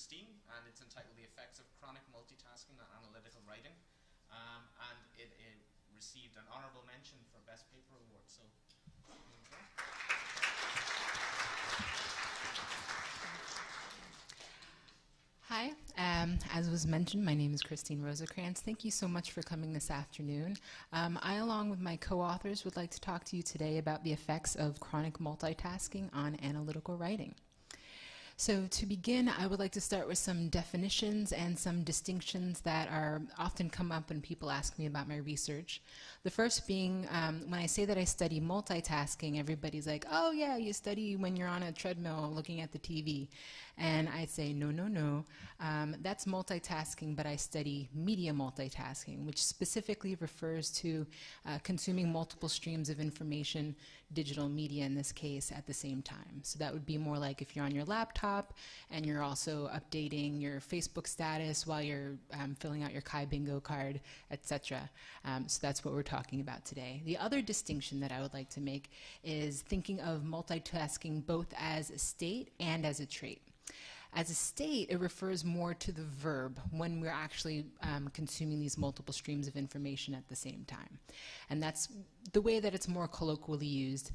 Christine, and it's entitled The Effects of Chronic Multitasking on Analytical Writing. And it received an honorable mention for Best Paper Award. So, Hi, as was mentioned, my name is Christine Rosakranse. Thank you so much for coming this afternoon. I, along with my co-authors, would like to talk to you today about the effects of chronic multitasking on analytical writing. So to begin, I would like to start with some definitions and some distinctions that are often come up when people ask me about my research. The first being, when I say that I study multitasking, everybody's like, oh yeah, you study when you're on a treadmill looking at the TV. And I say, no, no, no. That's multitasking, but I study media multitasking, which specifically refers to consuming multiple streams of information, digital media in this case, at the same time. So that would be more like if you're on your laptop and you're also updating your Facebook status while you're filling out your Kai Bingo card, etc. So that's what we're talking about today. The other distinction that I would like to make is thinking of multitasking both as a state and as a trait. As a state, it refers more to the verb when we're actually consuming these multiple streams of information at the same time. And that's the way that it's more colloquially used.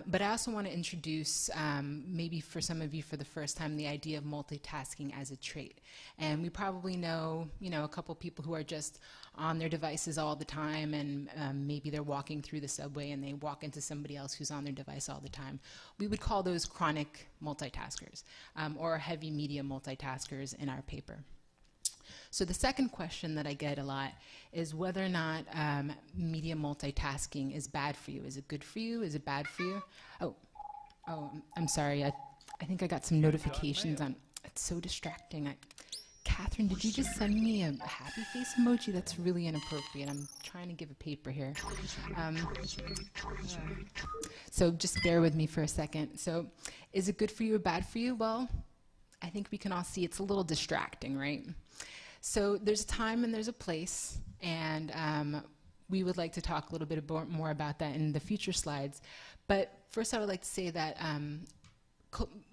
But I also want to introduce, maybe for some of you for the first time, the idea of multitasking as a trait. And we probably know, a couple people who are just on their devices all the time, and maybe they're walking through the subway and they walk into somebody else who's on their device all the time. We would call those chronic multitaskers, or heavy media multitaskers in our paper. So the second question that I get a lot is whether or not media multitasking is bad for you. Is it good for you? Is it bad for you? Oh, I'm sorry. I think I got some notifications on. It's so distracting. Katherine, did you just send me a happy face emoji? That's really inappropriate. I'm trying to give a paper here. So just bear with me for a second. So is it good for you or bad for you? Well, I think we can all see it's a little distracting, right? So there's a time and there's a place, and we would like to talk a little bit more about that in the future slides. But first I would like to say that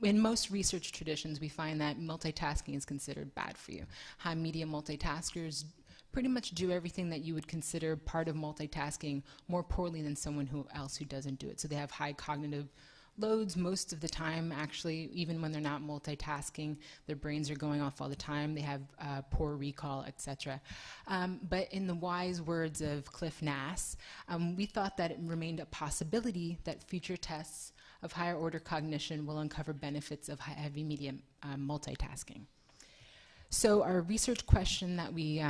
in most research traditions, we find that multitasking is considered bad for you. High media multitaskers pretty much do everything that you would consider part of multitasking more poorly than someone else who doesn't do it. So they have high cognitive loads most of the time, actually, even when they're not multitasking. Their brains are going off all the time. They have poor recall, etc. But in the wise words of Nass, we thought that it remained a possibility that future tests of higher order cognition will uncover benefits of heavy media multitasking. So our research question that we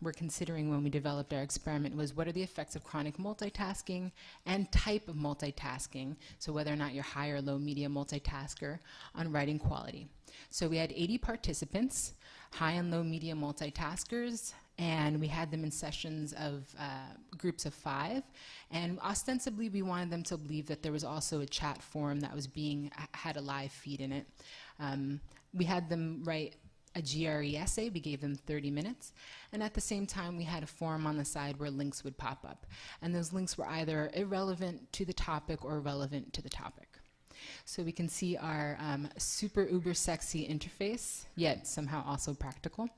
were considering when we developed our experiment was, what are the effects of chronic multitasking and type of multitasking, so whether or not you're high or low media multitasker, on writing quality. So we had 80 participants, high and low media multitaskers, and we had them in sessions of groups of 5. And ostensibly, we wanted them to believe that there was also a chat forum that was had a live feed in it. We had them write a GRE essay. We gave them 30 minutes. And at the same time, we had a form on the side where links would pop up. And those links were either irrelevant to the topic or relevant to the topic. So we can see our super uber sexy interface, yet somehow also practical.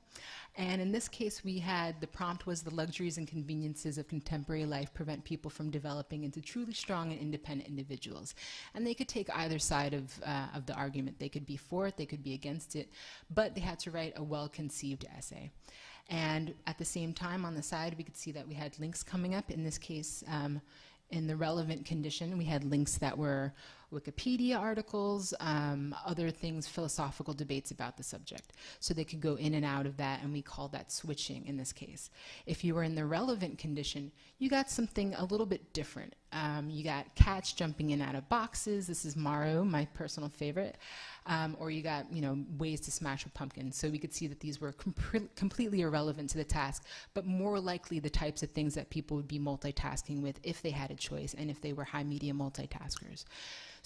And in this case, the prompt was, the luxuries and conveniences of contemporary life prevent people from developing into truly strong and independent individuals. And they could take either side of the argument. They could be for it, they could be against it, but they had to write a well-conceived essay. And at the same time, on the side, we could see that we had links coming up. In this case, in the relevant condition, we had links that were Wikipedia articles, other things, philosophical debates about the subject. So they could go in and out of that, and we call that switching in this case. If you were in the relevant condition, you got something a little bit different. You got cats jumping in and out of boxes. This is Mario, my personal favorite. Or you got, ways to smash a pumpkin. So we could see that these were completely irrelevant to the task, but more likely the types of things that people would be multitasking with if they had a choice and if they were high media multitaskers.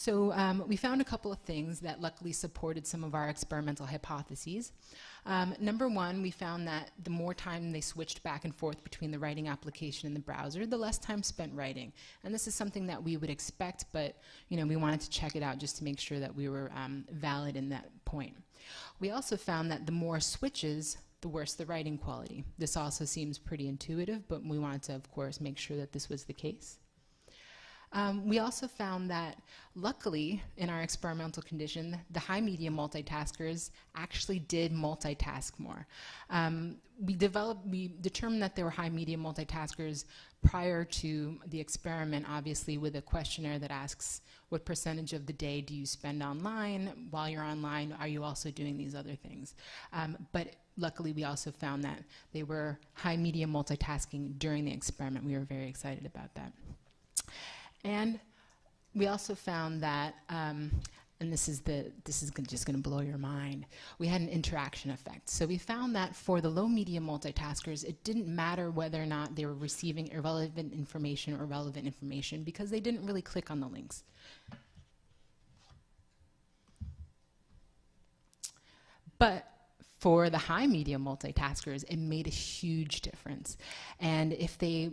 So So we found a couple of things that luckily supported some of our experimental hypotheses. Number one, we found that the more time they switched back and forth between the writing application and the browser, the less time spent writing. And this is something that we would expect, but we wanted to check it out just to make sure that we were valid in that point. We also found that the more switches, the worse the writing quality. This also seems pretty intuitive, but we wanted to, of course, make sure that this was the case. We also found that, luckily, in our experimental condition, the high-media multitaskers actually did multitask more. We determined that there were high-media multitaskers prior to the experiment, obviously, with a questionnaire that asks, what percentage of the day do you spend online? While you're online, are you also doing these other things? But luckily, we also found that they were high-media multitasking during the experiment. We were very excited about that. And we also found that, and this is just going to blow your mind, we had an interaction effect. So we found that for the low-media multitaskers, it didn't matter whether or not they were receiving irrelevant information or relevant information because they didn't really click on the links. But for the high-media multitaskers, it made a huge difference. And if they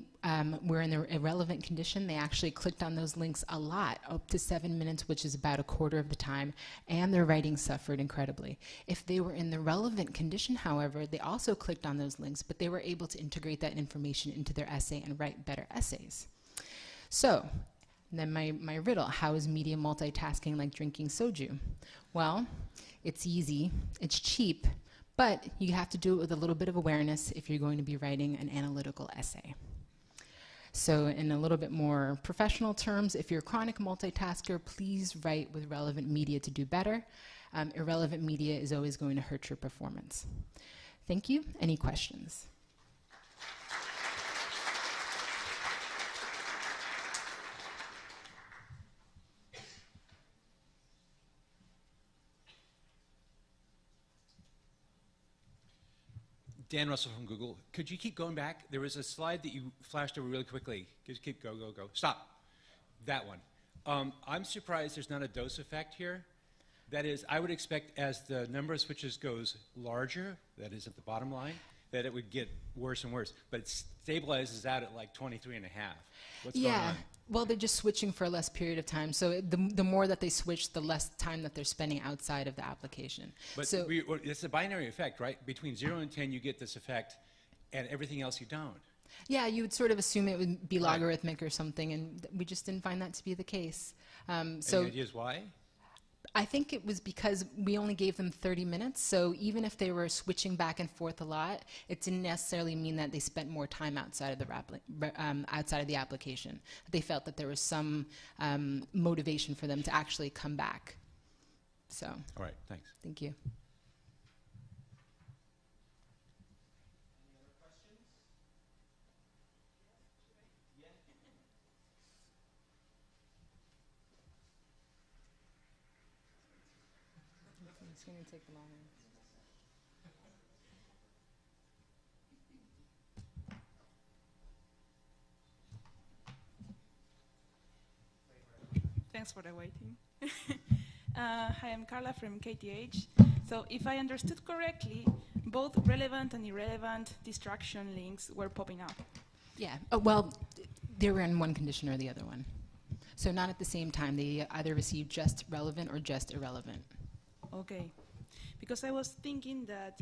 were in the irrelevant condition, they actually clicked on those links a lot, up to 7 minutes, which is about a quarter of the time, and their writing suffered incredibly. If they were in the relevant condition, however, they also clicked on those links, but they were able to integrate that information into their essay and write better essays. So, then my riddle, how is media multitasking like drinking soju? Well, it's easy, it's cheap, but you have to do it with a little bit of awareness if you're going to be writing an analytical essay. So in a little bit more professional terms, if you're a chronic multitasker, please write with relevant media to do better. Irrelevant media is always going to hurt your performance. Thank you. Any questions? Dan Russell from Google. Could you keep going back? There was a slide that you flashed over really quickly. Just keep go. Stop. That one. I'm surprised there's not a dose effect here. That is, I would expect as the number of switches goes larger, that is at the bottom line, that it would get worse and worse. But it stabilizes out at like 23 and a half. What's going on? Well, they're just switching for a less period of time. So the more that they switch, the less time that they're spending outside of the application. But so it's a binary effect, right? Between 0 and 10, you get this effect, and everything else you don't. Yeah, you would sort of assume it would be logarithmic or something, and we just didn't find that to be the case. Any ideas why? I think it was because we only gave them 30 minutes, so even if they were switching back and forth a lot, it didn't necessarily mean that they spent more time outside of the application. They felt that there was some motivation for them to actually come back. So. All right, thanks. Thank you. It's going to take them all in. Thanks for the waiting. Hi, I'm Carla from KTH. So if I understood correctly, both relevant and irrelevant distraction links were popping up. Yeah, well, they were in one condition or the other one. So not at the same time. They either received just relevant or just irrelevant. Okay, because I was thinking that